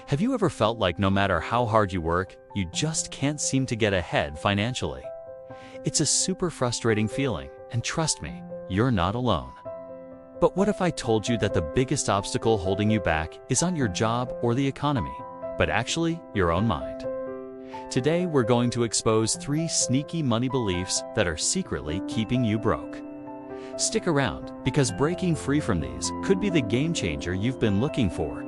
Have you ever felt like no matter how hard you work, you just can't seem to get ahead financially? It's a super frustrating feeling, and trust me, you're not alone. But what if I told you that the biggest obstacle holding you back isn't your job or the economy, but actually your own mind? Today, we're going to expose 3 sneaky money beliefs that are secretly keeping you broke. Stick around, because breaking free from these could be the game changer you've been looking for.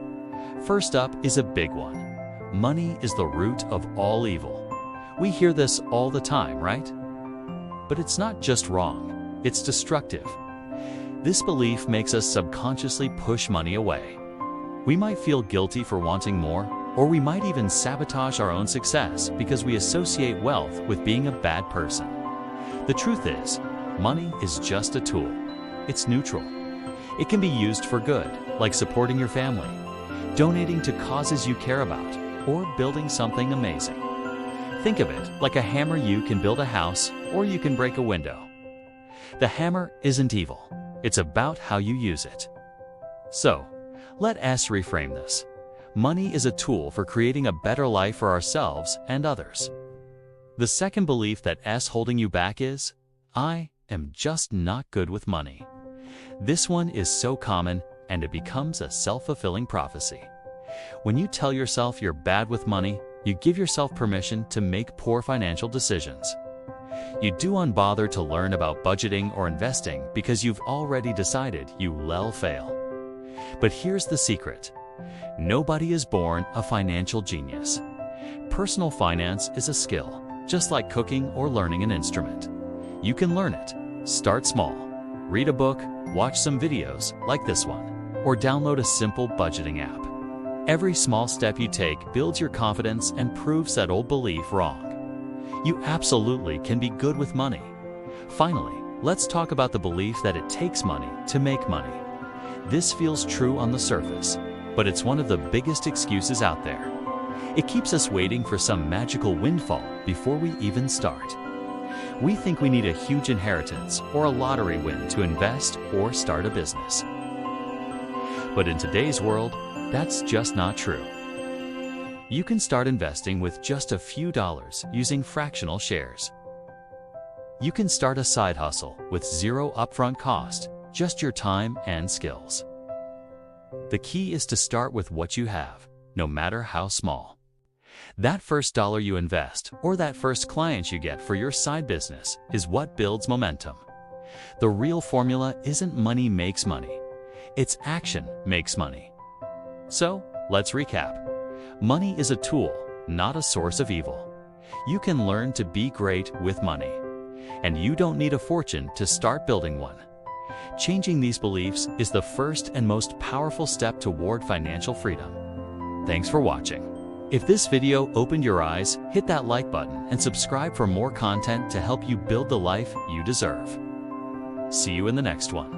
First up is a big one. Money is the root of all evil. We hear this all the time, right? But it's not just wrong, it's destructive. This belief makes us subconsciously push money away. We might feel guilty for wanting more, or we might even sabotage our own success because we associate wealth with being a bad person. The truth is, money is just a tool. It's neutral. It can be used for good, like supporting your family, donating to causes you care about, or building something amazing. Think of it like a hammer. You can build a house, or you can break a window. The hammer isn't evil. It's about how you use it. So, let us reframe this. Money is a tool for creating a better life for ourselves and others. The second belief that is holding you back is, I am just not good with money. This one is so common, and it becomes a self-fulfilling prophecy. When you tell yourself you're bad with money, you give yourself permission to make poor financial decisions. You don't bother to learn about budgeting or investing because you've already decided you'll fail. But here's the secret. Nobody is born a financial genius. Personal finance is a skill, just like cooking or learning an instrument. You can learn it. Start small. Read a book, watch some videos like this one, or download a simple budgeting app. Every small step you take builds your confidence and proves that old belief wrong. You absolutely can be good with money. Finally, let's talk about the belief that it takes money to make money. This feels true on the surface, but it's one of the biggest excuses out there. It keeps us waiting for some magical windfall before we even start. We think we need a huge inheritance or a lottery win to invest or start a business. But in today's world, that's just not true. You can start investing with just a few dollars using fractional shares. You can start a side hustle with zero upfront cost, just your time and skills. The key is to start with what you have, no matter how small. That first dollar you invest or that first client you get for your side business is what builds momentum. The real formula isn't money makes money. It's action makes money. So, let's recap. Money is a tool, not a source of evil. You can learn to be great with money. And you don't need a fortune to start building one. Changing these beliefs is the first and most powerful step toward financial freedom. Thanks for watching. If this video opened your eyes, hit that like button and subscribe for more content to help you build the life you deserve. See you in the next one.